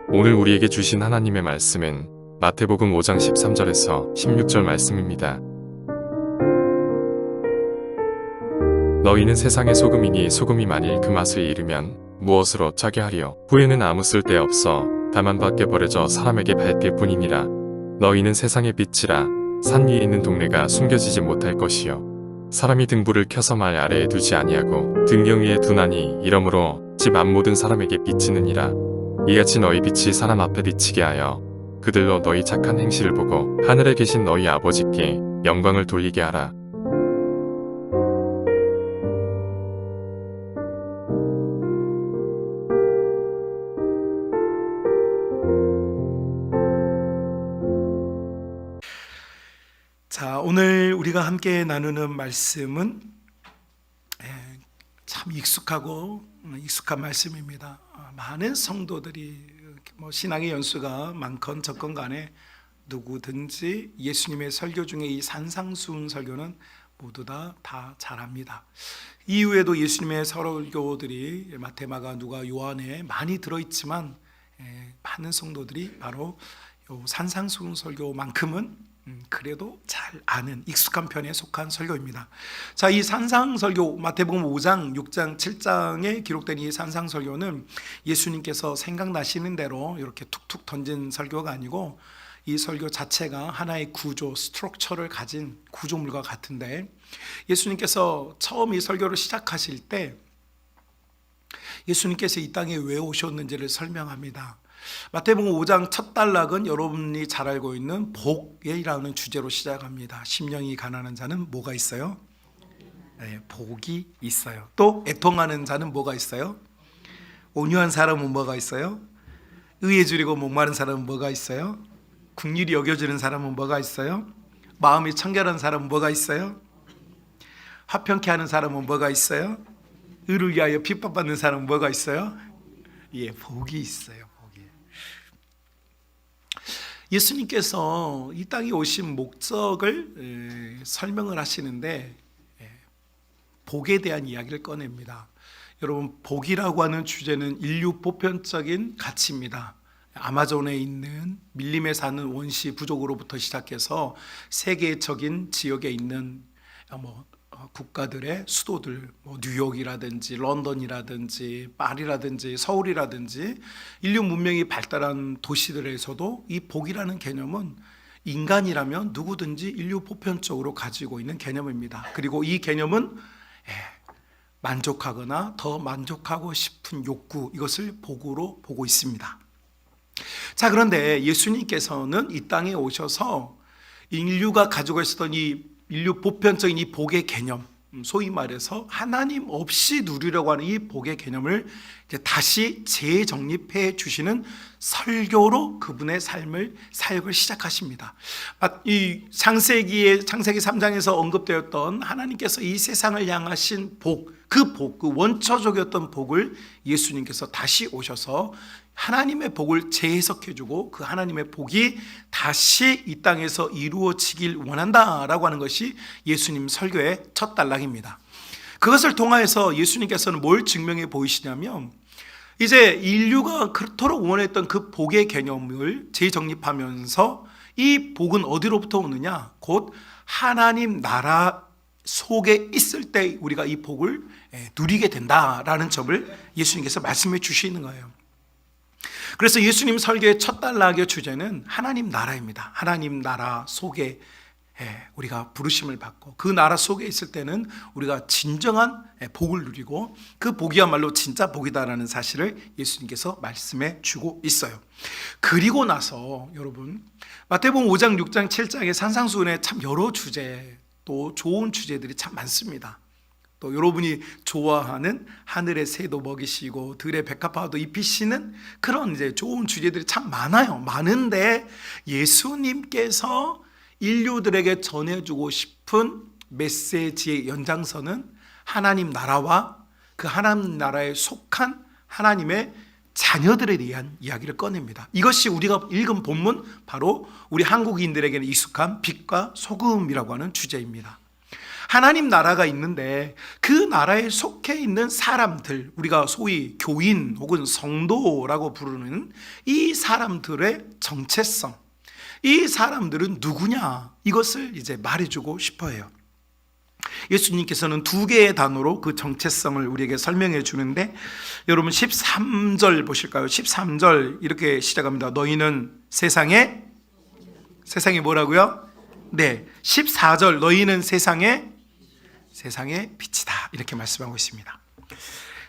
오늘 우리에게 주신 하나님의 말씀은 마태복음 5장 13절에서 16절 말씀입니다. 너희는 세상의 소금이니 소금이 만일 그 맛을 잃으면 무엇으로 짜게 하리요? 후에는 아무 쓸데 없어 다만 밖에 버려져 사람에게 밟힐 뿐이니라. 너희는 세상의 빛이라. 산 위에 있는 동네가 숨겨지지 못할 것이요 사람이 등불을 켜서 말 아래에 두지 아니하고 등경 위에 두나니 이러므로 집 앞 모든 사람에게 비치느니라. 이같이 너희 빛이 사람 앞에 비치게 하여 그들로 너희 착한 행실을 보고 하늘에 계신 너희 아버지께 영광을 돌리게 하라. 자, 오늘 우리가 함께 나누는 말씀은 참 익숙한 말씀입니다. 많은 성도들이 신앙의 연수가 많건 적건 간에 누구든지 예수님의 설교 중에 이 산상수훈 설교는 모두 다 잘합니다. 이후에도 예수님의 설교들이 마태, 마가, 누가, 요한에 많이 들어있지만 많은 성도들이 바로 산상수훈 설교만큼은 그래도 잘 아는 익숙한 편에 속한 설교입니다. 자, 이 산상설교 마태복음 5장, 6장, 7장에 기록된 이 산상설교는 예수님께서 생각나시는 대로 이렇게 툭툭 던진 설교가 아니고 이 설교 자체가 하나의 구조, 스트럭처를 가진 구조물과 같은데, 예수님께서 처음 이 설교를 시작하실 때 예수님께서 이 땅에 왜 오셨는지를 설명합니다. 마태복음 5장 첫 단락은 여러분이 잘 알고 있는 복이라는 주제로 시작합니다. 심령이 가난한 자는 뭐가 있어요? 네, 복이 있어요. 또 애통하는 자는 뭐가 있어요? 온유한 사람은 뭐가 있어요? 의에 줄이고 목마른 사람은 뭐가 있어요? 긍휼히 여겨지는 사람은 뭐가 있어요? 마음이 청결한 사람은 뭐가 있어요? 화평케 하는 사람은 뭐가 있어요? 의를 위하여 핍박받는 사람은 뭐가 있어요? 예, 복이 있어요. 예수님께서 이 땅에 오신 목적을 설명을 하시는데 복에 대한 이야기를 꺼냅니다. 여러분, 복이라고 하는 주제는 인류 보편적인 가치입니다. 아마존에 있는 밀림에 사는 원시 부족으로부터 시작해서 세계적인 지역에 있는 국가들의 수도들, 뉴욕이라든지 런던이라든지 파리라든지 서울이라든지 인류 문명이 발달한 도시들에서도 이 복이라는 개념은 인간이라면 누구든지 인류 보편적으로 가지고 있는 개념입니다. 그리고 이 개념은 만족하거나 더 만족하고 싶은 욕구, 이것을 복으로 보고 있습니다. 자, 그런데 예수님께서는 이 땅에 오셔서 인류가 가지고 있었던 이 인류 보편적인 이 복의 개념, 소위 말해서 하나님 없이 누리려고 하는 이 복의 개념을 이제 다시 재정립해 주시는 설교로 그분의 사역을 시작하십니다. 이 창세기 3장에서 언급되었던 하나님께서 이 세상을 향하신 복, 그 원초적이었던 복을 예수님께서 다시 오셔서 하나님의 복을 재해석해주고 그 하나님의 복이 다시 이 땅에서 이루어지길 원한다라고 하는 것이 예수님 설교의 첫 단락입니다. 그것을 통하여서 예수님께서는 뭘 증명해 보이시냐면, 이제 인류가 그토록 원했던 그 복의 개념을 재정립하면서 이 복은 어디로부터 오느냐? 곧 하나님 나라 속에 있을 때 우리가 이 복을 누리게 된다라는 점을 예수님께서 말씀해 주시는 거예요. 그래서 예수님 설교의 첫 단락의 주제는 하나님 나라입니다. 하나님 나라 속에 우리가 부르심을 받고 그 나라 속에 있을 때는 우리가 진정한 복을 누리고 그 복이야말로 진짜 복이다라는 사실을 예수님께서 말씀해 주고 있어요. 그리고 나서 여러분, 마태복음 5장, 6장, 7장의 산상수훈에 참 여러 주제, 또 좋은 주제들이 참 많습니다. 또 여러분이 좋아하는 하늘의 새도 먹이시고 들의 백합화도 입히시는 그런 이제 좋은 주제들이 참 많아요. 많은데 예수님께서 인류들에게 전해주고 싶은 메시지의 연장선은 하나님 나라와 그 하나님 나라에 속한 하나님의 자녀들에 대한 이야기를 꺼냅니다. 이것이 우리가 읽은 본문, 바로 우리 한국인들에게는 익숙한 빛과 소금이라고 하는 주제입니다. 하나님 나라가 있는데 그 나라에 속해 있는 사람들, 우리가 소위 교인 혹은 성도라고 부르는 이 사람들의 정체성, 이 사람들은 누구냐, 이것을 이제 말해주고 싶어 해요. 예수님께서는 두 개의 단어로 그 정체성을 우리에게 설명해 주는데, 여러분 13절 보실까요? 13절 이렇게 시작합니다. 너희는 세상에 뭐라고요? 네, 14절 너희는 세상의 빛이다, 이렇게 말씀하고 있습니다.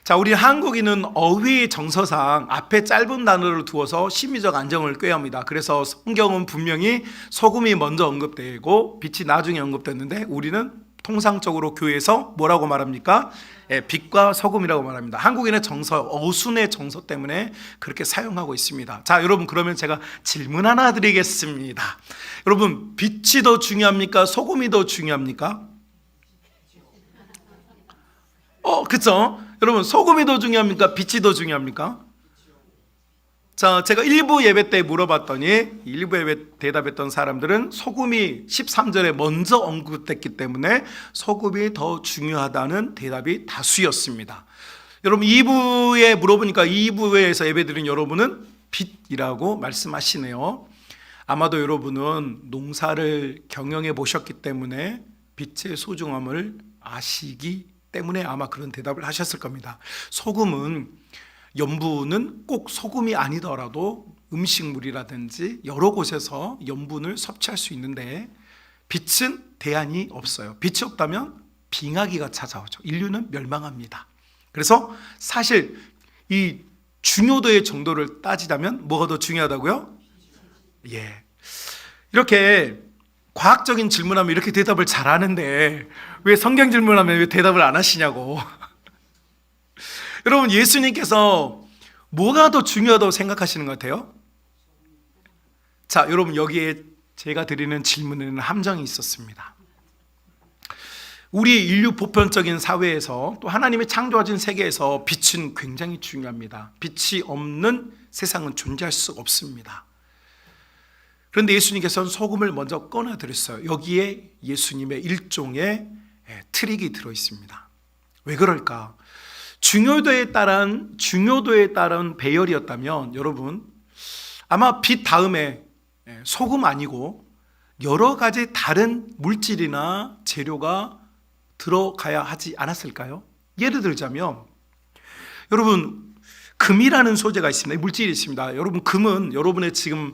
자, 우리 한국인은 어휘 정서상 앞에 짧은 단어를 두어서 심리적 안정을 꾀합니다. 그래서 성경은 분명히 소금이 먼저 언급되고 빛이 나중에 언급됐는데, 우리는 통상적으로 교회에서 뭐라고 말합니까? 빛과 소금이라고 말합니다. 한국인의 정서, 어순의 정서 때문에 그렇게 사용하고 있습니다. 자, 여러분, 그러면 제가 질문 하나 드리겠습니다. 여러분, 빛이 더 중요합니까? 소금이 더 중요합니까? 그쵸? 여러분, 소금이 더 중요합니까? 빛이 더 중요합니까? 자, 제가 일부 예배 때 물어봤더니 일부 예배 대답했던 사람들은 소금이 13절에 먼저 언급됐기 때문에 소금이 더 중요하다는 대답이 다수였습니다. 여러분, 2부에 물어보니까 2부에서 예배 드린 여러분은 빛이라고 말씀하시네요. 아마도 여러분은 농사를 경영해 보셨기 때문에 빛의 소중함을 아시기 때문에 아마 그런 대답을 하셨을 겁니다. 소금은, 염분은 꼭 소금이 아니더라도 음식물이라든지 여러 곳에서 염분을 섭취할 수 있는데, 빛은 대안이 없어요. 빛이 없다면 빙하기가 찾아오죠. 인류는 멸망합니다. 그래서 사실 이 중요도의 정도를 따지자면 뭐가 더 중요하다고요? 예. 이렇게 과학적인 질문하면 이렇게 대답을 잘하는데 왜 성경 질문하면 왜 대답을 안 하시냐고. 여러분, 예수님께서 뭐가 더 중요하다고 생각하시는 것 같아요? 자, 여러분, 여기에 제가 드리는 질문에는 함정이 있었습니다. 우리 인류 보편적인 사회에서, 또 하나님이 창조하신 세계에서 빛은 굉장히 중요합니다. 빛이 없는 세상은 존재할 수 없습니다. 그런데 예수님께서는 소금을 먼저 꺼내드렸어요. 여기에 예수님의 일종의 트릭이 들어있습니다. 왜 그럴까? 중요도에 따른 배열이었다면 여러분, 아마 빛 다음에 소금 아니고 여러 가지 다른 물질이나 재료가 들어가야 하지 않았을까요? 예를 들자면, 여러분, 금이라는 소재가 있습니다. 물질이 있습니다. 여러분, 금은 여러분의 지금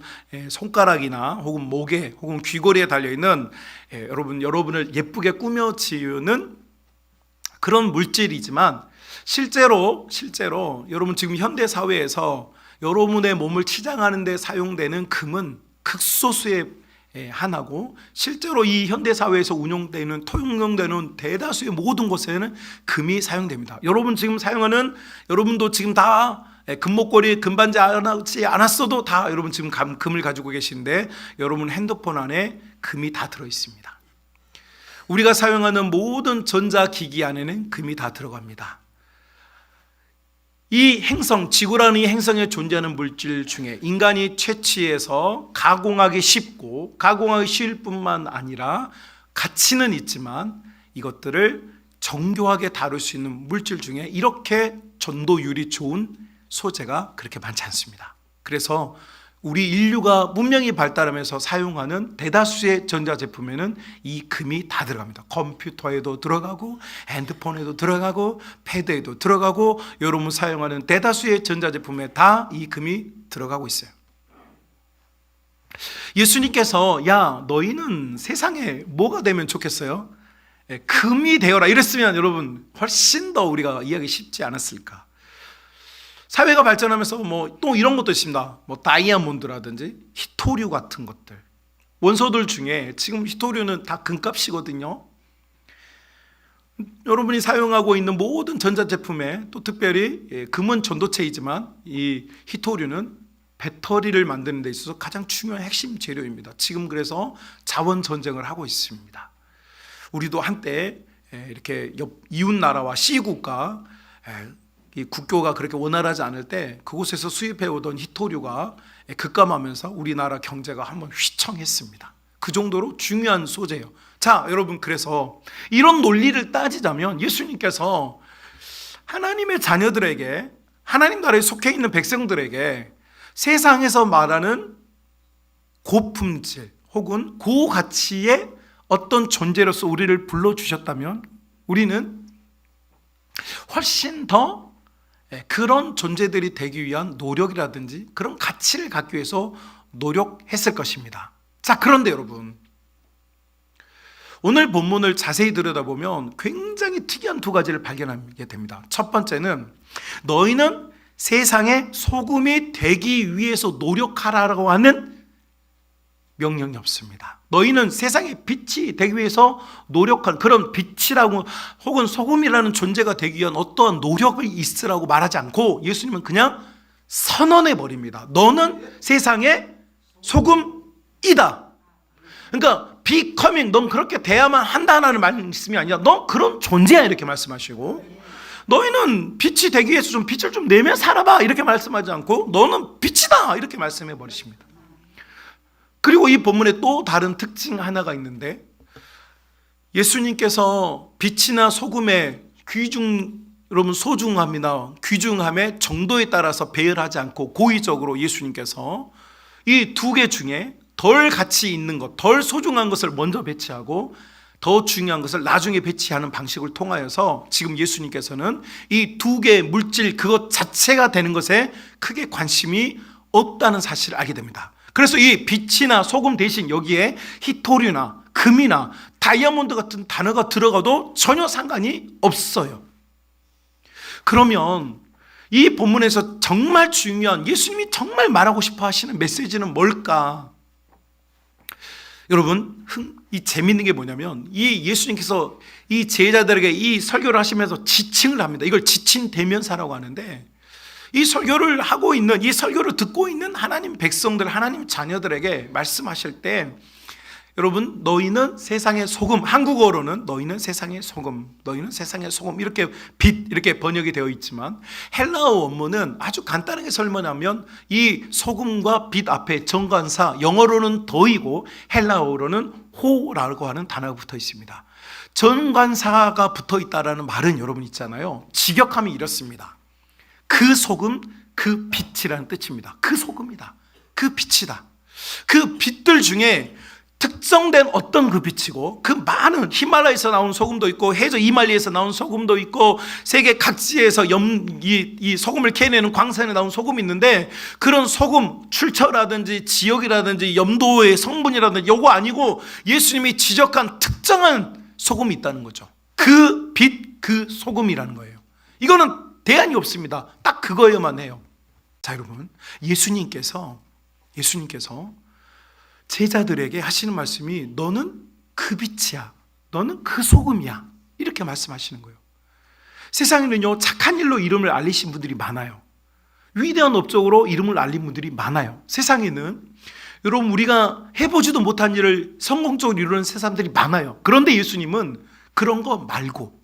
손가락이나 혹은 목에 혹은 귀걸이에 달려있는 여러분을 예쁘게 꾸며 지우는 그런 물질이지만, 실제로 여러분 지금 현대 사회에서 여러분의 몸을 치장하는 데 사용되는 금은 극소수의 하나고, 실제로 이 현대 사회에서 통용되는 대다수의 모든 곳에는 금이 사용됩니다. 여러분 지금 사용하는, 여러분도 지금 다 금목걸이, 금반지 하지 않았어도 다 여러분 지금 금을 가지고 계신데, 여러분 핸드폰 안에 금이 다 들어 있습니다. 우리가 사용하는 모든 전자기기 안에는 금이 다 들어갑니다. 이 행성, 지구라는 이 행성에 존재하는 물질 중에 인간이 채취해서 가공하기 쉽고, 가공하기 쉬울 뿐만 아니라 가치는 있지만 이것들을 정교하게 다룰 수 있는 물질 중에 이렇게 전도율이 좋은 소재가 그렇게 많지 않습니다. 그래서 우리 인류가 문명이 발달하면서 사용하는 대다수의 전자제품에는 이 금이 다 들어갑니다. 컴퓨터에도 들어가고, 핸드폰에도 들어가고, 패드에도 들어가고, 여러분 사용하는 대다수의 전자제품에 다 이 금이 들어가고 있어요. 예수님께서, 야, 너희는 세상에 뭐가 되면 좋겠어요? 금이 되어라 이랬으면 여러분 훨씬 더 우리가 이해하기 쉽지 않았을까? 사회가 발전하면서 또 이런 것도 있습니다. 다이아몬드라든지 히토류 같은 것들, 원소들 중에 지금 히토류는 다 금값이거든요. 여러분이 사용하고 있는 모든 전자제품에, 또 특별히 금은 전도체이지만 이 히토류는 배터리를 만드는 데 있어서 가장 중요한 핵심 재료입니다. 지금 그래서 자원 전쟁을 하고 있습니다. 우리도 한때 이렇게 이웃 나라와 C국가, 이 국교가 그렇게 원활하지 않을 때 그곳에서 수입해 오던 히토류가 급감하면서 우리나라 경제가 한번 휘청했습니다. 그 정도로 중요한 소재예요. 자, 여러분, 그래서 이런 논리를 따지자면 예수님께서 하나님의 자녀들에게, 하나님 나라에 속해 있는 백성들에게 세상에서 말하는 고품질 혹은 고가치의 어떤 존재로서 우리를 불러주셨다면 우리는 훨씬 더 그런 존재들이 되기 위한 노력이라든지 그런 가치를 갖기 위해서 노력했을 것입니다. 자, 그런데 여러분, 오늘 본문을 자세히 들여다보면 굉장히 특이한 두 가지를 발견하게 됩니다. 첫 번째는 너희는 세상의 소금이 되기 위해서 노력하라고 하는 명령이 없습니다. 너희는 세상의 빛이 되기 위해서 노력한 그런 빛이라고 혹은 소금이라는 존재가 되기 위한 어떠한 노력을 있으라고 말하지 않고 예수님은 그냥 선언해 버립니다. 너는 세상의 소금이다. 그러니까 becoming, 넌 그렇게 돼야만 한다는 말씀이 아니라 넌 그런 존재야 이렇게 말씀하시고, 너희는 빛이 되기 위해서 좀 빛을 좀 내며 살아봐 이렇게 말씀하지 않고 너는 빛이다 이렇게 말씀해 버리십니다. 그리고 이 본문에 또 다른 특징 하나가 있는데, 예수님께서 빛이나 소금의 여러분 소중함이나 귀중함의 정도에 따라서 배열하지 않고 고의적으로 예수님께서 이 두 개 중에 덜 가치 있는 것, 덜 소중한 것을 먼저 배치하고 더 중요한 것을 나중에 배치하는 방식을 통하여서 지금 예수님께서는 이 두 개의 물질 그것 자체가 되는 것에 크게 관심이 없다는 사실을 알게 됩니다. 그래서 이 빛이나 소금 대신 여기에 히토류나 금이나 다이아몬드 같은 단어가 들어가도 전혀 상관이 없어요. 그러면 이 본문에서 정말 중요한, 예수님이 정말 말하고 싶어 하시는 메시지는 뭘까? 여러분, 이 재밌는 게 뭐냐면 이 예수님께서 이 제자들에게 이 설교를 하시면서 지칭을 합니다. 이걸 지친 대면사라고 하는데, 이 설교를 하고 있는, 이 설교를 듣고 있는 하나님 백성들, 하나님 자녀들에게 말씀하실 때, 여러분, 너희는 세상의 소금, 한국어로는 너희는 세상의 소금, 너희는 세상의 소금 이렇게 빛 이렇게 번역이 되어 있지만 헬라어 원문은 아주 간단하게 설명하면 이 소금과 빛 앞에 정관사, 영어로는 더이고 헬라어로는 호라고 하는 단어가 붙어 있습니다. 정관사가 붙어 있다라는 말은 여러분 있잖아요, 직역하면 이렇습니다. 그 소금, 그 빛이라는 뜻입니다. 그 소금이다, 그 빛이다. 그 빛들 중에 특정된 어떤 그 빛이고, 그 많은 히말라야에서 나온 소금도 있고 해저 이말리에서 나온 소금도 있고 세계 각지에서 이 소금을 캐내는 광산에 나온 소금이 있는데, 그런 소금 출처라든지 지역이라든지 염도의 성분이라든지 요거 아니고 예수님이 지적한 특정한 소금이 있다는 거죠. 그 빛, 그 소금이라는 거예요. 이거는 대안이 없습니다. 딱 그거여만 해요. 자, 여러분, 예수님께서 제자들에게 하시는 말씀이 너는 그 빛이야, 너는 그 소금이야 이렇게 말씀하시는 거예요. 세상에는요, 착한 일로 이름을 알리신 분들이 많아요. 위대한 업적으로 이름을 알린 분들이 많아요. 세상에는 여러분, 우리가 해보지도 못한 일을 성공적으로 이루는 사람들이 많아요. 그런데 예수님은 그런 거 말고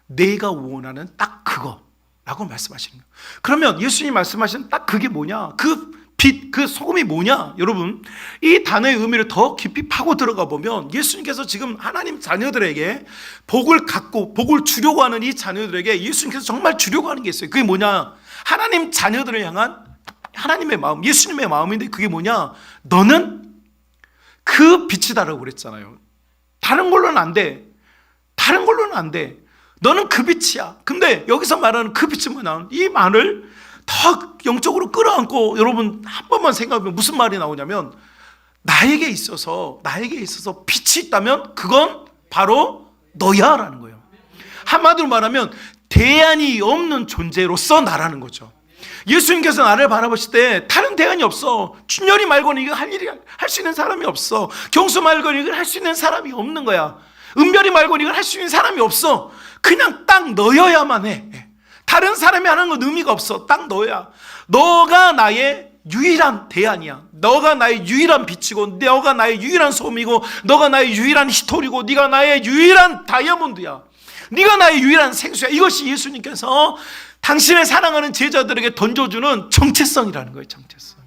내가 원하는 딱 그거라고 말씀하시는 거예요. 그러면 예수님이 말씀하시는 딱 그게 뭐냐, 그 빛, 그 소금이 뭐냐? 여러분, 이 단어의 의미를 더 깊이 파고 들어가 보면 예수님께서 지금 하나님 자녀들에게 복을 갖고 복을 주려고 하는 이 자녀들에게 예수님께서 정말 주려고 하는 게 있어요. 그게 뭐냐? 하나님 자녀들을 향한 하나님의 마음, 예수님의 마음인데 그게 뭐냐? 너는 그 빛이다라고 그랬잖아요. 다른 걸로는 안 돼. 너는 그 빛이야. 근데 여기서 말하는 그 빛은 뭐냐? 이 말을 더 영적으로 끌어안고 여러분 한 번만 생각해보면 무슨 말이 나오냐면, 나에게 있어서 빛이 있다면 그건 바로 너야 라는 거예요. 한마디로 말하면 대안이 없는 존재로서 나라는 거죠. 예수님께서 나를 바라보실 때 다른 대안이 없어. 춘열이 말고는 이거 할 수 있는 사람이 없어. 경수 말고는 이걸 할 수 있는 사람이 없는 거야. 은별이 말고는 이걸 할 수 있는 사람이 없어. 그냥 딱 너여야만 해. 다른 사람이 하는 건 의미가 없어. 딱 너야. 너가 나의 유일한 대안이야. 너가 나의 유일한 빛이고, 너가 나의 유일한 소금이고, 너가 나의 유일한 히토리고, 네가 나의 유일한 다이아몬드야. 네가 나의 유일한 생수야. 이것이 예수님께서 당신의 사랑하는 제자들에게 던져주는 정체성이라는 거예요. 정체성.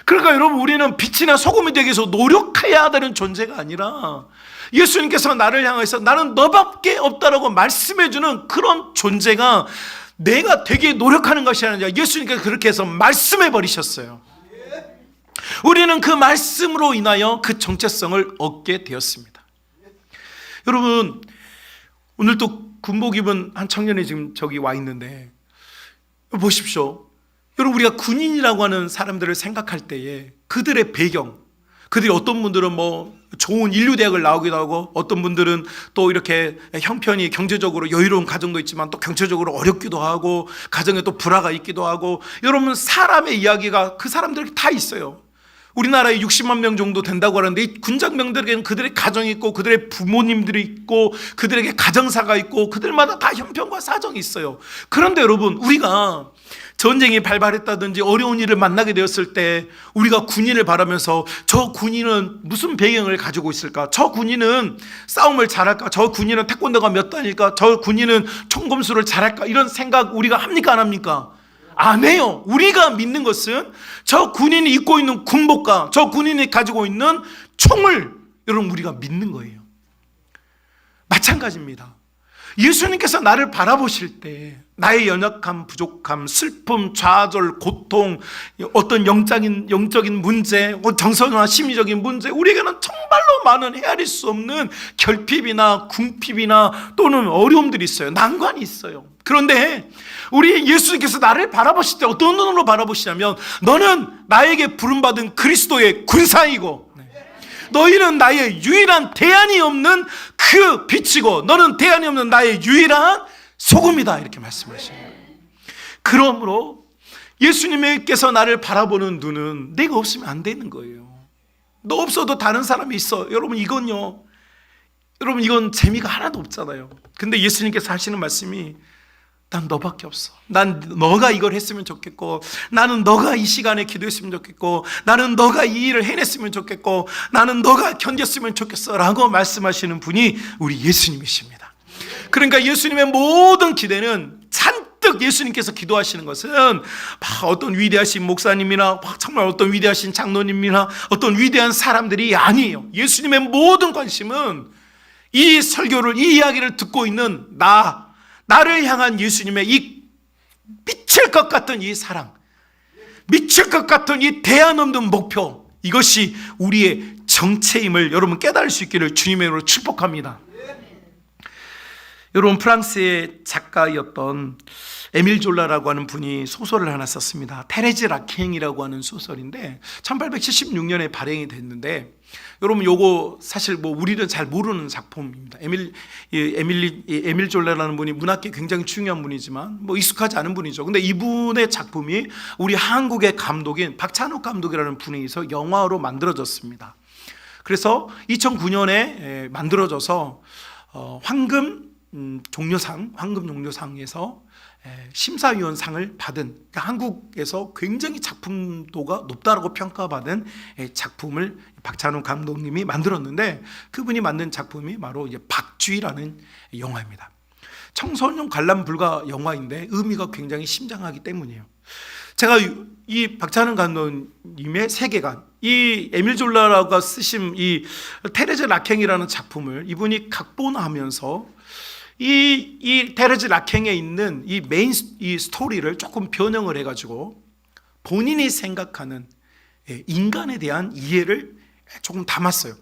그러니까 여러분, 우리는 빛이나 소금이 되기 위해서 노력해야 되는 존재가 아니라 예수님께서 나를 향해서 나는 너밖에 없다라고 말씀해주는 그런 존재가 내가 되게 노력하는 것이 아니라 예수님께서 그렇게 해서 말씀해 버리셨어요. 우리는 그 말씀으로 인하여 그 정체성을 얻게 되었습니다. 여러분, 오늘 또 군복 입은 한 청년이 지금 저기 와 있는데 보십시오. 여러분, 우리가 군인이라고 하는 사람들을 생각할 때에 그들의 배경, 그들이 어떤 분들은 뭐 좋은 인류대학을 나오기도 하고, 어떤 분들은 또 이렇게 형편이 경제적으로 여유로운 가정도 있지만 또 경제적으로 어렵기도 하고, 가정에 또 불화가 있기도 하고, 여러분, 사람의 이야기가 그 사람들에게 다 있어요. 우리나라에 60만 명 정도 된다고 하는데 이 군장병들에게는 그들의 가정이 있고, 그들의 부모님들이 있고, 그들에게 가정사가 있고, 그들마다 다 형편과 사정이 있어요. 그런데 여러분, 우리가 전쟁이 발발했다든지 어려운 일을 만나게 되었을 때 우리가 군인을 바라면서 저 군인은 무슨 배경을 가지고 있을까? 저 군인은 싸움을 잘할까? 저 군인은 태권도가 몇 단일까? 저 군인은 총검술을 잘할까? 이런 생각 우리가 합니까? 안 합니까? 안 해요. 우리가 믿는 것은 저 군인이 입고 있는 군복과 저 군인이 가지고 있는 총을 여러분 우리가 믿는 거예요. 마찬가지입니다. 예수님께서 나를 바라보실 때 나의 연약함, 부족함, 슬픔, 좌절, 고통, 어떤 영적인 문제, 정서나 심리적인 문제, 우리에게는 정말로 많은 헤아릴 수 없는 결핍이나 궁핍이나 또는 어려움들이 있어요. 난관이 있어요. 그런데 우리 예수님께서 나를 바라보실 때 어떤 눈으로 바라보시냐면, 너는 나에게 부름받은 그리스도의 군사이고 너희는 나의 유일한 대안이 없는 그 빛이고 너는 대안이 없는 나의 유일한 소금이다, 이렇게 말씀하시는 거예요. 그러므로 예수님께서 나를 바라보는 눈은 내가 없으면 안 되는 거예요. 너 없어도 다른 사람이 있어. 여러분, 이건 재미가 하나도 없잖아요. 근데 예수님께서 하시는 말씀이, 난 너밖에 없어. 난 너가 이걸 했으면 좋겠고, 나는 너가 이 시간에 기도했으면 좋겠고, 나는 너가 이 일을 해냈으면 좋겠고, 나는 너가 견뎠으면 좋겠어 라고 말씀하시는 분이 우리 예수님이십니다. 그러니까 예수님의 모든 기대는, 잔뜩 예수님께서 기도하시는 것은 어떤 위대하신 목사님이나 정말 어떤 위대하신 장로님이나 어떤 위대한 사람들이 아니에요. 예수님의 모든 관심은 이 설교를, 이 이야기를 듣고 있는 나를 향한 예수님의 이 미칠 것 같은 이 사랑, 미칠 것 같은 이 대안 없는 목표, 이것이 우리의 정체임을 여러분 깨달을 수 있기를 주님의 이름으로 축복합니다. 여러분, 프랑스의 작가였던 에밀 졸라라고 하는 분이 소설을 하나 썼습니다. 테레즈 라켐이라고 하는 소설인데 1876년에 발행이 됐는데, 여러분 요거 사실 뭐 우리는 잘 모르는 작품입니다. 에밀 졸라라는 분이 문학계 굉장히 중요한 분이지만 뭐 익숙하지 않은 분이죠. 근데 이분의 작품이 우리 한국의 감독인 박찬욱 감독이라는 분에서 영화로 만들어졌습니다. 그래서 2009년에 만들어져서 황금 종려상에서 심사위원상을 받은, 그러니까 한국에서 굉장히 작품도가 높다라고 평가받은 작품을 박찬욱 감독님이 만들었는데, 그분이 만든 작품이 바로 이제 박쥐라는 영화입니다. 청소년 관람 불가 영화인데 의미가 굉장히 심장하기 때문이에요. 제가 이 박찬욱 감독님의 세계관, 이 에밀 졸라가 쓰신 이 테레즈 라켐이라는 작품을 이분이 각본하면서 이 테레즈 라켐에 있는 이 메인 이 스토리를 조금 변형을 해가지고 본인이 생각하는 인간에 대한 이해를 조금 담았어요.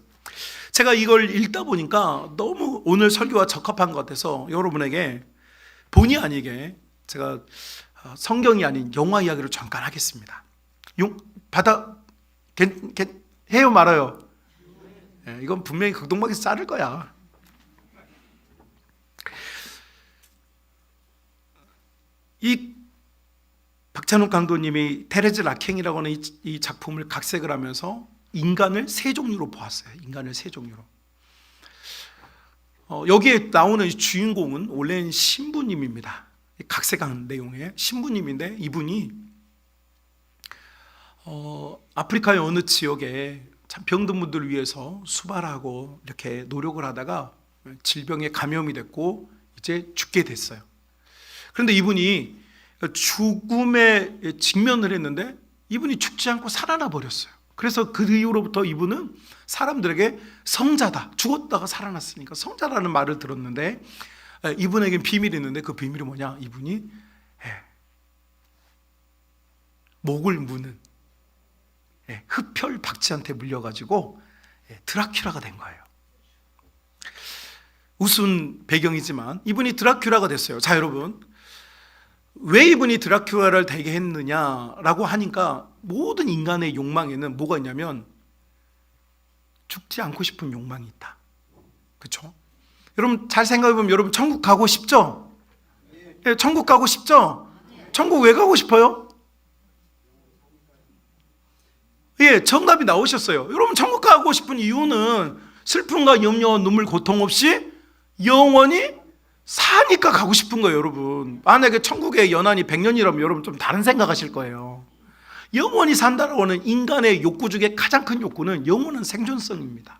제가 이걸 읽다 보니까 너무 오늘 설교와 적합한 것 같아서 여러분에게 본의 아니게 제가 성경이 아닌 영화 이야기를 잠깐 하겠습니다. 해요 말아요? 이건 분명히 극동방에서 자를 거야. 이 박찬욱 감독님이 테레즈 라켐이라고 하는 이 작품을 각색을 하면서 인간을 세 종류로 보았어요. 인간을 세 종류로. 여기에 나오는 주인공은 원래는 신부님입니다. 각색한 내용의 신부님인데, 이분이 아프리카의 어느 지역에 참 병든 분들을 위해서 수발하고 이렇게 노력을 하다가 질병에 감염이 됐고 이제 죽게 됐어요. 그런데 이분이 죽음에 직면을 했는데 이분이 죽지 않고 살아나 버렸어요. 그래서 그 이후로부터 이분은 사람들에게 성자다, 죽었다가 살아났으니까 성자라는 말을 들었는데, 이분에겐 비밀이 있는데 그 비밀이 뭐냐? 이분이 목을 무는 흡혈 박쥐한테 물려가지고 드라큘라가 된 거예요. 우스운 배경이지만 이분이 드라큘라가 됐어요. 자, 여러분, 왜 이분이 드라큘라를 되게 했느냐라고 하니까 모든 인간의 욕망에는 뭐가 있냐면 죽지 않고 싶은 욕망이 있다. 그렇죠? 여러분 잘 생각해보면 여러분 천국 가고 싶죠? 예, 천국 가고 싶죠? 천국 왜 가고 싶어요? 예, 정답이 나오셨어요. 여러분 천국 가고 싶은 이유는 슬픔과 염려와 눈물 고통 없이 영원히 사니까 가고 싶은 거예요. 여러분, 만약에 천국의 연한이 100년이라면 여러분 좀 다른 생각하실 거예요. 영원히 산다라고 하는 인간의 욕구 중에 가장 큰 욕구는 영원한 생존성입니다.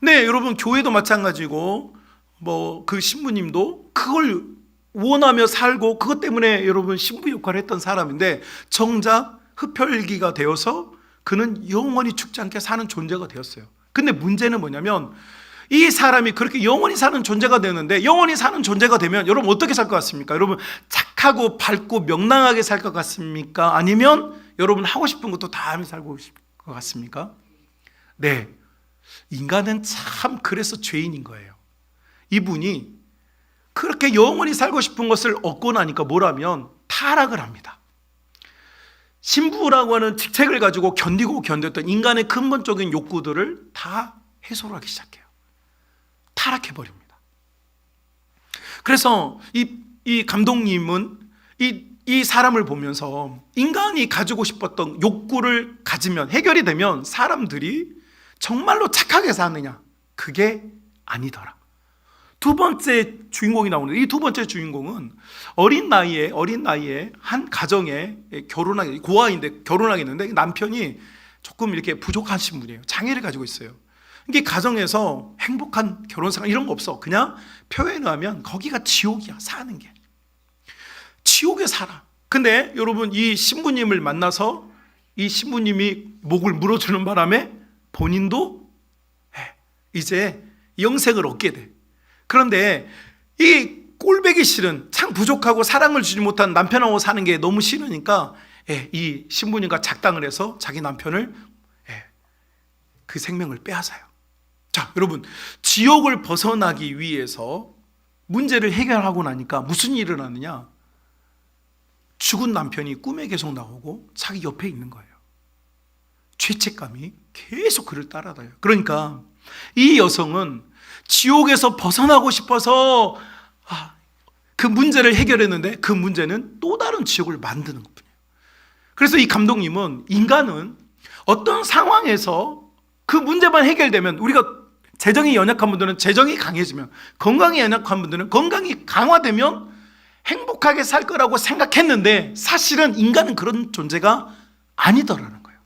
네, 여러분 교회도 마찬가지고 뭐 그 신부님도 그걸 원하며 살고 그것 때문에 여러분 신부 역할을 했던 사람인데 정작 흡혈귀가 되어서 그는 영원히 죽지 않게 사는 존재가 되었어요. 근데 문제는 뭐냐면 이 사람이 그렇게 영원히 사는 존재가 되는데, 영원히 사는 존재가 되면 여러분 어떻게 살 것 같습니까? 여러분 착하고 밝고 명랑하게 살 것 같습니까? 아니면 여러분 하고 싶은 것도 다 하며 살고 싶을 것 같습니까? 네, 인간은 참 그래서 죄인인 거예요. 이분이 그렇게 영원히 살고 싶은 것을 얻고 나니까 뭐라면 타락을 합니다. 신부라고 하는 직책을 가지고 견디고 견뎠던 인간의 근본적인 욕구들을 다 해소를 하기 시작해요. 타락해버립니다. 그래서 이 감독님은 이 사람을 보면서 인간이 가지고 싶었던 욕구를 가지면, 해결이 되면 사람들이 정말로 착하게 사느냐? 그게 아니더라. 두 번째 주인공이 나오는데, 이 두 번째 주인공은 어린 나이에 한 가정에 고아인데 결혼하겠는데 남편이 조금 이렇게 부족하신 분이에요. 장애를 가지고 있어요. 이게 가정에서 행복한 결혼생활 이런 거 없어. 그냥 표현을 하면 거기가 지옥이야. 사는 게 지옥에 살아. 근데 여러분 이 신부님을 만나서 이 신부님이 목을 물어주는 바람에 본인도 이제 영생을 얻게 돼. 그런데 이 꼴보기 싫은, 참 부족하고 사랑을 주지 못한 남편하고 사는 게 너무 싫으니까 이 신부님과 작당을 해서 자기 남편을 그 생명을 빼앗아요. 자, 여러분 지옥을 벗어나기 위해서 문제를 해결하고 나니까 무슨 일이 일어나느냐? 죽은 남편이 꿈에 계속 나오고 자기 옆에 있는 거예요. 죄책감이 계속 그를 따라다녀요. 그러니까 이 여성은 지옥에서 벗어나고 싶어서 그 문제를 해결했는데 그 문제는 또 다른 지옥을 만드는 것뿐이에요. 그래서 이 감독님은 인간은 어떤 상황에서 그 문제만 해결되면, 우리가 재정이 연약한 분들은 재정이 강해지면, 건강이 연약한 분들은 건강이 강화되면 행복하게 살 거라고 생각했는데 사실은 인간은 그런 존재가 아니더라는 거예요.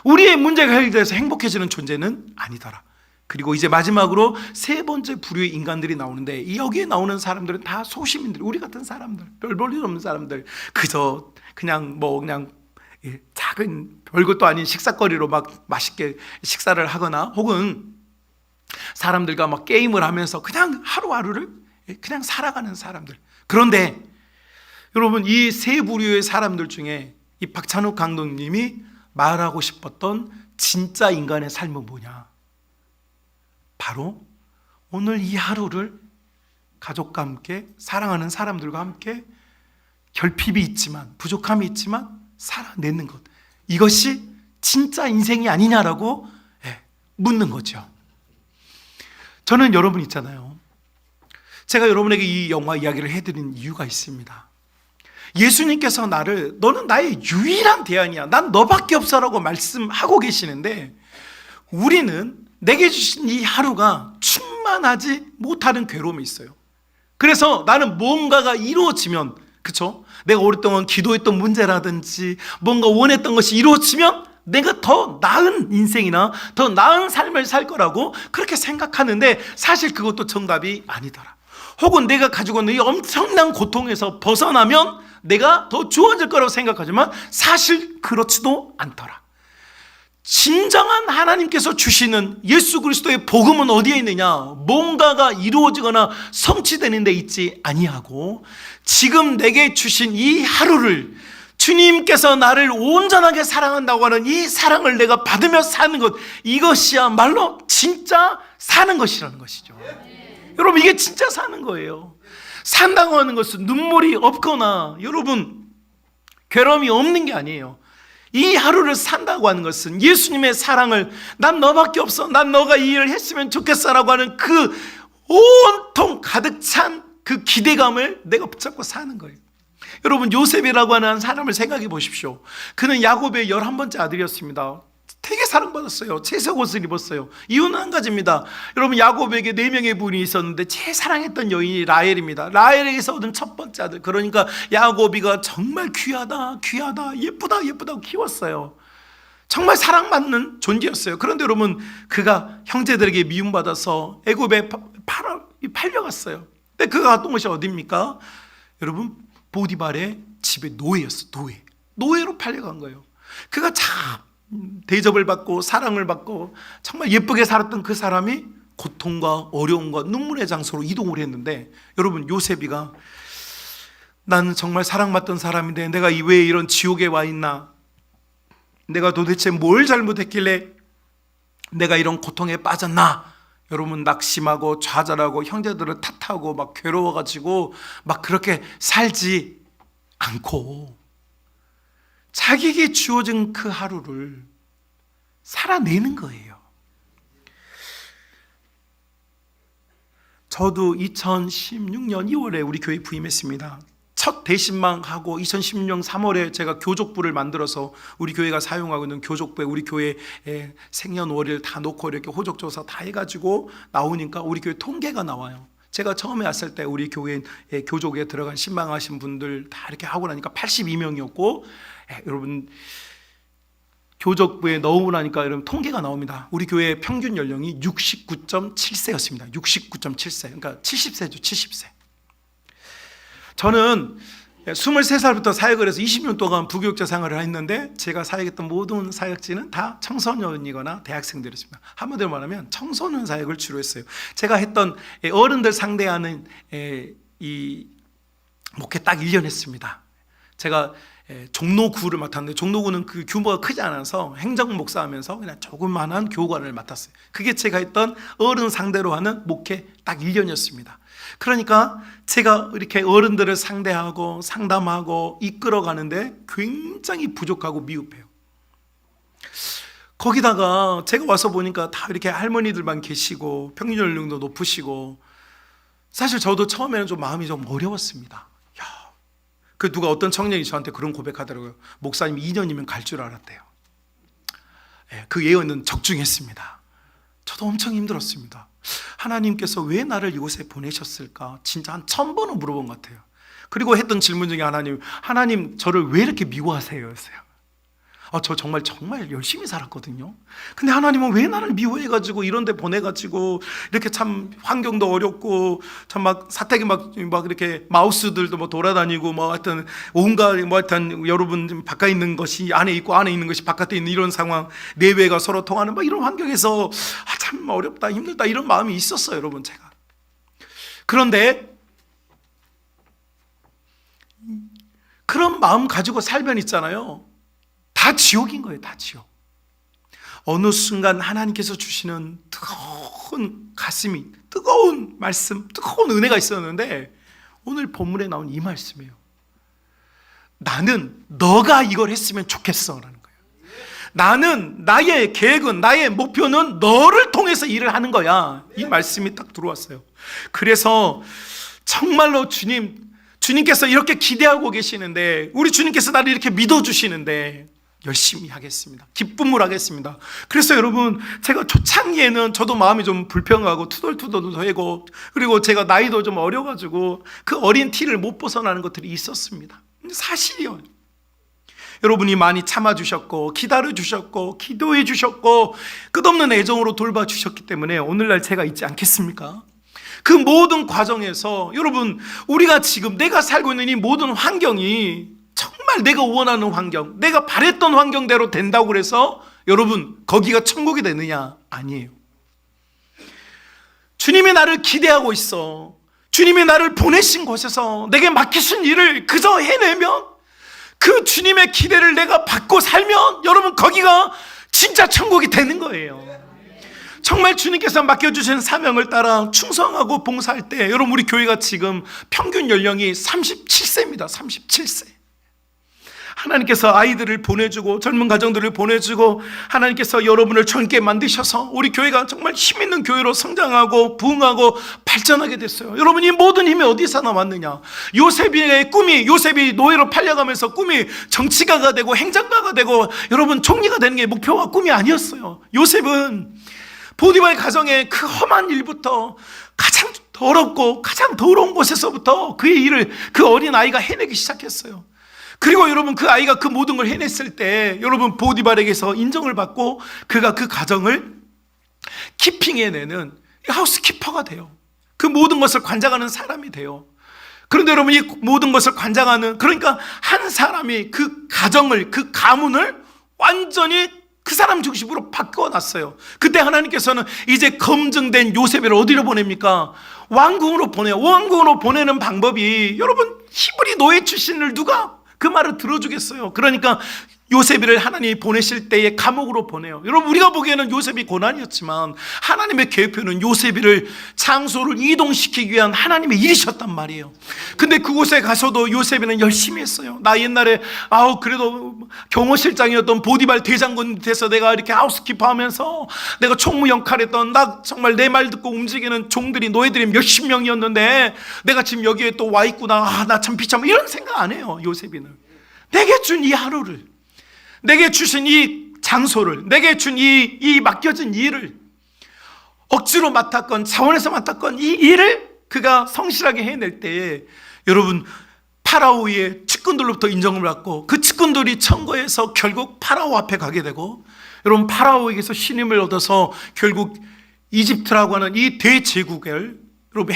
우리의 문제가 해결돼서 행복해지는 존재는 아니더라. 그리고 이제 마지막으로 세 번째 부류의 인간들이 나오는데, 여기에 나오는 사람들은 다 소시민들, 우리 같은 사람들, 별 볼 일 없는 사람들, 그저 그냥 작은 별것도 아닌 식사거리로 막 맛있게 식사를 하거나, 혹은 사람들과 막 게임을 하면서 그냥 하루하루를 그냥 살아가는 사람들. 그런데 여러분 이 세 부류의 사람들 중에 이 박찬욱 감독님이 말하고 싶었던 진짜 인간의 삶은 뭐냐? 바로 오늘 이 하루를 가족과 함께, 사랑하는 사람들과 함께 결핍이 있지만, 부족함이 있지만 살아내는 것, 이것이 진짜 인생이 아니냐라고 묻는 거죠. 저는 여러분 있잖아요, 제가 여러분에게 이 영화 이야기를 해드린 이유가 있습니다. 예수님께서 너는 나의 유일한 대안이야, 난 너밖에 없어라고 말씀하고 계시는데, 우리는 내게 주신 이 하루가 충만하지 못하는 괴로움이 있어요. 그래서 나는 뭔가가 이루어지면, 그쵸? 내가 오랫동안 기도했던 문제라든지 뭔가 원했던 것이 이루어지면 내가 더 나은 인생이나 더 나은 삶을 살 거라고 그렇게 생각하는데, 사실 그것도 정답이 아니더라. 혹은 내가 가지고 있는 이 엄청난 고통에서 벗어나면 내가 더 좋아질 거라고 생각하지만 사실 그렇지도 않더라. 진정한 하나님께서 주시는 예수 그리스도의 복음은 어디에 있느냐? 뭔가가 이루어지거나 성취되는 데 있지 아니하고 지금 내게 주신 이 하루를 주님께서 나를 온전하게 사랑한다고 하는 이 사랑을 내가 받으며 사는 것, 이것이야말로 진짜 사는 것이라는 것이죠. 여러분, 이게 진짜 사는 거예요. 산다고 하는 것은 눈물이 없거나 여러분 괴로움이 없는 게 아니에요. 이 하루를 산다고 하는 것은 예수님의 사랑을, 난 너밖에 없어, 난 너가 이 일을 했으면 좋겠어라고 하는 그 온통 가득 찬 그 기대감을 내가 붙잡고 사는 거예요. 여러분, 요셉이라고 하는 사람을 생각해 보십시오. 그는 야곱의 11번째 아들이었습니다. 되게 사랑받았어요. 채색 옷을 입었어요. 이유는 한 가지입니다. 여러분, 야곱에게 4명의 부인이 있었는데 제일 사랑했던 여인이 라헬입니다. 라헬에게서 얻은 첫 번째 아들. 그러니까 야곱이가 정말 귀하다 예쁘다고 키웠어요. 정말 사랑받는 존재였어요. 그런데 여러분, 그가 형제들에게 미움받아서 애굽에 팔려갔어요. 근데 그가 갔던 곳이 어디입니까? 여러분, 보디발의 집의 노예였어. 노예로 팔려간 거예요. 그가 참 대접을 받고 사랑을 받고 정말 예쁘게 살았던 그 사람이 고통과 어려움과 눈물의 장소로 이동을 했는데, 여러분, 요셉이가 나는 정말 사랑받던 사람인데 내가 왜 이런 지옥에 와 있나? 내가 도대체 뭘 잘못했길래 내가 이런 고통에 빠졌나? 여러분, 낙심하고 좌절하고 형제들을 탓하고 막 괴로워가지고 막 그렇게 살지 않고 자기에게 주어진 그 하루를 살아내는 거예요. 저도 2016년 2월에 우리 교회 부임했습니다. 첫 대신망하고 2016년 3월에 제가 교족부를 만들어서 우리 교회가 사용하고 있는 교족부에 우리 교회 생년월일 다 놓고 이렇게 호적조사 다 해가지고 나오니까 우리 교회 통계가 나와요. 제가 처음에 왔을 때 우리 교회 교족에 들어간 신방하신 분들 다 이렇게 하고 나니까 82명이었고, 여러분 교족부에 넣고 나니까 여러분 통계가 나옵니다. 우리 교회 평균 연령이 69.7세였습니다. 69.7세. 그러니까 70세죠. 70세. 저는 23살부터 사역을 해서 20년 동안 부교육자 생활을 했는데 제가 사역했던 모든 사역지는 다 청소년이거나 대학생들이었습니다. 한마디로 말하면 청소년 사역을 주로 했어요. 제가 했던 어른들 상대하는 이 목회 딱 1년 했습니다. 제가 종로구를 맡았는데 종로구는 그 규모가 크지 않아서 행정 목사하면서 그냥 조그만한 교관을 맡았어요. 그게 제가 했던 어른 상대로 하는 목회 딱 1년이었습니다. 그러니까 제가 이렇게 어른들을 상대하고 상담하고 이끌어가는데 굉장히 부족하고 미흡해요. 거기다가 제가 와서 보니까 다 이렇게 할머니들만 계시고 평균 연령도 높으시고, 사실 저도 처음에는 좀 마음이 좀 어려웠습니다. 그 누가 어떤 청년이 저한테 그런 고백하더라고요. 목사님 2년이면 갈 줄 알았대요. 그 예언은 적중했습니다. 저도 엄청 힘들었습니다. 하나님께서 왜 나를 이곳에 보내셨을까? 진짜 한 1000번은 물어본 것 같아요. 그리고 했던 질문 중에 하나님 저를 왜 이렇게 미워하세요? 였어요. 저 정말 열심히 살았거든요. 근데 하나님은 왜 나를 미워해가지고 이런 데 보내가지고 이렇게 참 환경도 어렵고 참 막 사택에 막 이렇게 마우스들도 뭐 돌아다니고 뭐 하여튼 온갖 뭐 하여튼 여러분 바깥에 있는 것이 안에 있고 안에 있는 것이 바깥에 있는 이런 상황, 내외가 서로 통하는 막 이런 환경에서 참 어렵다 힘들다 이런 마음이 있었어요, 여러분. 제가 그런데 그런 마음 가지고 살면 있잖아요, 다 지옥인 거예요. 다 지옥. 어느 순간 하나님께서 주시는 뜨거운 가슴이, 뜨거운 말씀, 뜨거운 은혜가 있었는데 오늘 본문에 나온 이 말씀이에요. 나는 너가 이걸 했으면 좋겠어 라는 거예요. 나는 나의 계획은, 나의 목표는 너를 통해서 일을 하는 거야. 이 말씀이 딱 들어왔어요. 그래서 정말로 주님께서 이렇게 기대하고 계시는데, 우리 주님께서 나를 이렇게 믿어주시는데 열심히 하겠습니다. 기쁨을 하겠습니다. 그래서 여러분, 제가 초창기에는 저도 마음이 좀 불평하고 투덜투덜하고, 그리고 제가 나이도 좀 어려가지고 그 어린 티를 못 벗어나는 것들이 있었습니다. 사실이요. 여러분이 많이 참아주셨고 기다려주셨고 기도해주셨고 끝없는 애정으로 돌봐주셨기 때문에 오늘날 제가 있지 않겠습니까? 그 모든 과정에서 여러분, 우리가 지금 내가 살고 있는 이 모든 환경이 정말 내가 원하는 환경, 내가 바랬던 환경대로 된다고 그래서 여러분 거기가 천국이 되느냐? 아니에요. 주님이 나를 기대하고 있어. 주님이 나를 보내신 곳에서 내게 맡기신 일을 그저 해내면, 그 주님의 기대를 내가 받고 살면 여러분 거기가 진짜 천국이 되는 거예요. 정말 주님께서 맡겨주신 사명을 따라 충성하고 봉사할 때, 여러분 우리 교회가 지금 평균 연령이 37세입니다. 37세. 하나님께서 아이들을 보내주고 젊은 가정들을 보내주고 하나님께서 여러분을 젊게 만드셔서 우리 교회가 정말 힘있는 교회로 성장하고 부흥하고 발전하게 됐어요. 여러분, 이 모든 힘이 어디서 나왔느냐? 요셉의 꿈이, 요셉이 노예로 팔려가면서 꿈이 정치가가 되고 행정가가 되고 여러분 총리가 되는 게 목표와 꿈이 아니었어요. 요셉은 보디발의 가정의 그 험한 일부터 가장 더럽고 가장 더러운 곳에서부터 그의 일을 그 어린 아이가 해내기 시작했어요. 그리고 여러분 그 아이가 그 모든 걸 해냈을 때 여러분 보디발에게서 인정을 받고 그가 그 가정을 키핑해내는 하우스키퍼가 돼요. 그 모든 것을 관장하는 사람이 돼요. 그런데 여러분 이 모든 것을 관장하는, 그러니까 한 사람이 그 가정을, 그 가문을 완전히 그 사람 중심으로 바꿔놨어요. 그때 하나님께서는 이제 검증된 요셉을 어디로 보냅니까? 왕궁으로 보내요. 왕궁으로 보내는 방법이, 여러분 히브리 노예 출신을 누가 그 말을 들어주겠어요? 그러니까 요셉이를 하나님이 보내실 때에 감옥으로 보내요. 여러분 우리가 보기에는 요셉이 고난이었지만 하나님의 계획표는 요셉이를 장소를 이동시키기 위한 하나님의 일이셨단 말이에요. 근데 그곳에 가서도 요셉이는 열심히 했어요. 나 옛날에 그래도 경호실장이었던 보디발 대장군 밑에서 내가 이렇게 하우스키퍼 하면서 내가 총무 역할했던, 나 정말 내 말 듣고 움직이는 종들이, 노예들이 몇십 명이었는데 내가 지금 여기에 또 와 있구나. 나 참 비참, 이런 생각 안 해요. 요셉이는 내게 준 이 하루를, 내게 주신 이 장소를, 내게 준 이 맡겨진 일을 억지로 맡았건 자원에서 맡았건 이 일을 그가 성실하게 해낼 때에 여러분 파라오의 측근들로부터 인정을 받고 그 측근들이 청거해서 결국 파라오 앞에 가게 되고, 여러분 파라오에게서 신임을 얻어서 결국 이집트라고 하는 이 대제국을 여러분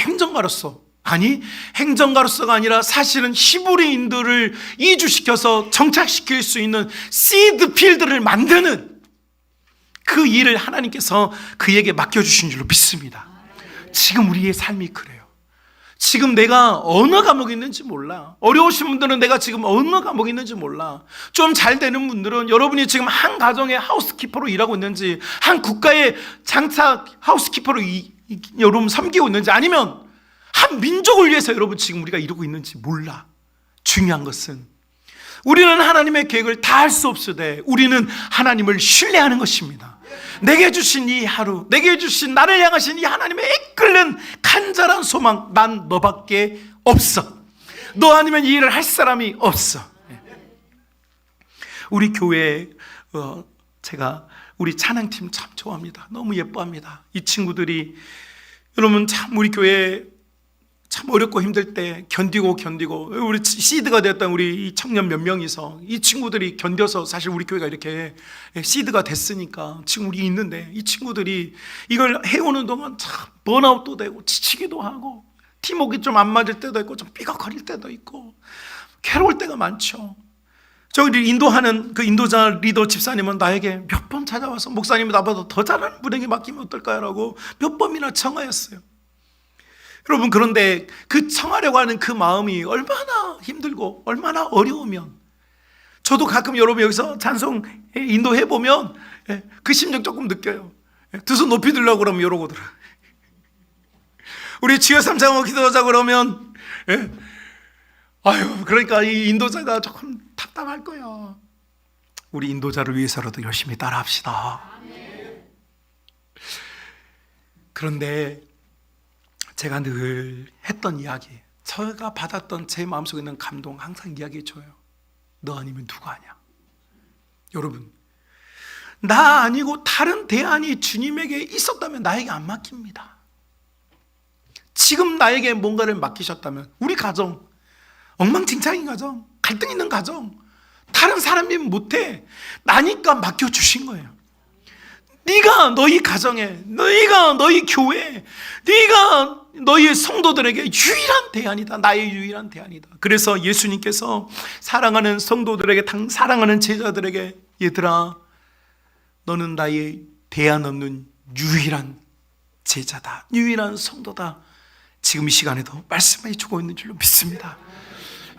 행정가로서가 아니라 사실은 히브리인들을 이주시켜서 정착시킬 수 있는 시드 필드를 만드는 그 일을 하나님께서 그에게 맡겨주신 줄로 믿습니다. 지금 우리의 삶이 그래요. 지금 내가 어느 감옥에 있는지 몰라. 어려우신 분들은 내가 지금 어느 감옥에 있는지 몰라. 좀 잘 되는 분들은 여러분이 지금 한 가정의 하우스키퍼로 일하고 있는지, 한 국가의 장차 하우스키퍼로 여러분 섬기고 있는지, 아니면 한 민족을 위해서 여러분 지금 우리가 이루고 있는지 몰라. 중요한 것은 우리는 하나님의 계획을 다 할 수 없으되 우리는 하나님을 신뢰하는 것입니다. 내게 주신 이 하루, 내게 주신 나를 향하신 이 하나님의 이끌는 간절한 소망, 난 너밖에 없어. 너 아니면 이 일을 할 사람이 없어. 우리 교회 제가 우리 찬양팀 참 좋아합니다. 너무 예뻐합니다. 이 친구들이 여러분 참 우리 교회 참 어렵고 힘들 때 견디고 우리 시드가 되었던 우리 이 청년 몇 명이서 이 친구들이 견뎌서 사실 우리 교회가 이렇게 시드가 됐으니까 지금 우리 있는데, 이 친구들이 이걸 해오는 동안 참 번아웃도 되고 지치기도 하고 팀워크가 좀 안 맞을 때도 있고 좀 삐걱거릴 때도 있고 괴로울 때가 많죠. 저기 인도하는 그 인도자 리더 집사님은 나에게 몇 번 찾아와서 목사님이 나보다 더 잘하는 분에게 맡기면 어떨까요? 라고 몇 번이나 청하였어요. 여러분, 그런데 그 청하려고 하는 그 마음이 얼마나 힘들고 얼마나 어려우면, 저도 가끔 여러분 여기서 찬송 인도해 보면 그 심정 조금 느껴요. 두 손 높이 들려고 그러면 이러고더라. 우리 주여 삼창으로 기도하자 그러면 그러니까 이 인도자가 조금 답답할 거야. 우리 인도자를 위해서라도 열심히 따라합시다. 그런데 제가 늘 했던 이야기, 제가 받았던 제 마음속에 있는 감동 항상 이야기해줘요. 너 아니면 누가 아냐? 여러분, 나 아니고 다른 대안이 주님에게 있었다면 나에게 안 맡깁니다. 지금 나에게 뭔가를 맡기셨다면, 우리 가정 엉망진창인 가정, 갈등 있는 가정, 다른 사람이면 못해, 나니까 맡겨주신 거예요. 네가 너희 가정에, 네가 너희 교회에, 네가 너희 성도들에게 유일한 대안이다. 나의 유일한 대안이다. 그래서 예수님께서 사랑하는 성도들에게, 사랑하는 제자들에게, 얘들아, 너는 나의 대안 없는 유일한 제자다, 유일한 성도다, 지금 이 시간에도 말씀해 주고 있는 줄로 믿습니다.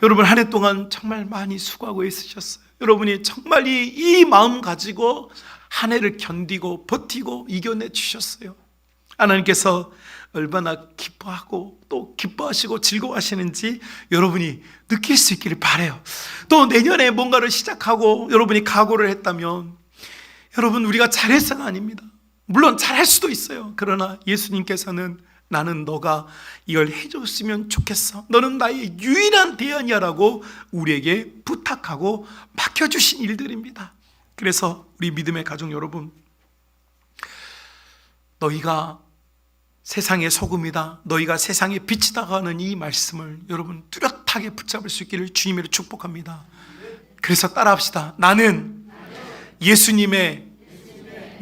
여러분, 한 해 동안 정말 많이 수고하고 있으셨어요. 여러분이 정말 이 마음 가지고 한 해를 견디고 버티고 이겨내 주셨어요. 하나님께서 얼마나 기뻐하고 또 기뻐하시고 즐거워하시는지 여러분이 느낄 수 있기를 바라요. 또 내년에 뭔가를 시작하고 여러분이 각오를 했다면, 여러분, 우리가 잘해서는 아닙니다. 물론 잘할 수도 있어요. 그러나 예수님께서는 나는 너가 이걸 해줬으면 좋겠어, 너는 나의 유일한 대안이야 라고 우리에게 부탁하고 맡겨주신 일들입니다. 그래서 우리 믿음의 가족 여러분, 너희가 세상의 소금이다, 너희가 세상의 빛이다 하는 이 말씀을 여러분 뚜렷하게 붙잡을 수 있기를 주님으로 축복합니다. 그래서 따라합시다. 나는 예수님의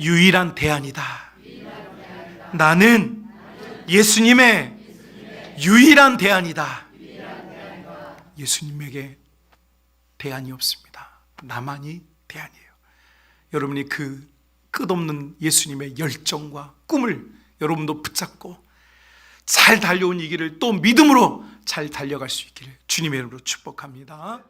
유일한 대안이다. 나는 예수님의 유일한 대안이다. 예수님에게 대안이 없습니다. 나만이 대안이에요. 여러분이 그 끝없는 예수님의 열정과 꿈을 여러분도 붙잡고 잘 달려온 이 길을 또 믿음으로 잘 달려갈 수 있기를 주님의 이름으로 축복합니다.